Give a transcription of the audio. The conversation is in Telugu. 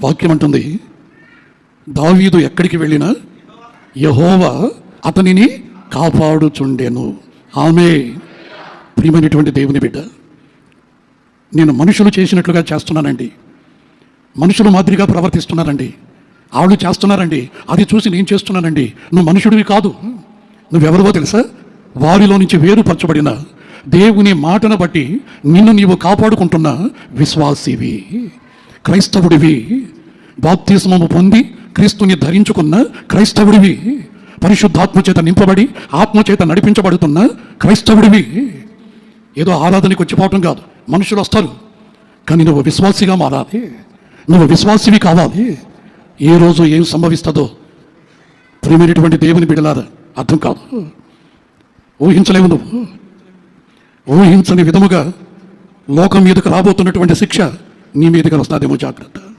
వాక్యం అంటుంది, దావీదు ఎక్కడికి వెళ్ళినా యెహోవా అతనిని కాపాడుచుండెను. ఆమె ప్రియమైనటువంటి దేవుని బిడ్డ, నేను మనుషులు చేసినట్లుగా చేస్తున్నానండి, మనుషులు మాదిరిగా ప్రవర్తిస్తున్నానండి, వాళ్ళు చేస్తున్నారండి, అది చూసి నేను చేస్తున్నానండి. నువ్వు మనుషుడివి కాదు, నువ్వెవరివో తెలుసా? వారిలో నుంచి వేరుపరచబడిన దేవుని మాటను బట్టి నిన్ను నీవు కాపాడుకుంటున్న విశ్వాసివి, క్రైస్తవుడివి, బాప్తిస్మము పొంది క్రీస్తుని ధరించుకున్న క్రైస్తవుడివి, పరిశుద్ధాత్మ చేత నింపబడి ఆత్మచేత నడిపించబడుతున్న క్రైస్తవుడివి. ఏదో ఆరాధనకి వచ్చిపోవటం కాదు, మనుషులు వస్తారు, కానీ నువ్వు విశ్వాసిగా మారాలి, నువ్వు విశ్వాసివి కావాలి. ఏ రోజు ఏం సంభవిస్తుందో ప్రియమైనటువంటి దేవుని బిడ్డలారా అర్థం కాదు, ఊహించలేవు. నువ్వు ఊహించని విధముగా లోకం మీదకు రాబోతున్నటువంటి శిక్ష నీ మీదకి వస్తాదేమో, జాగ్రత్త.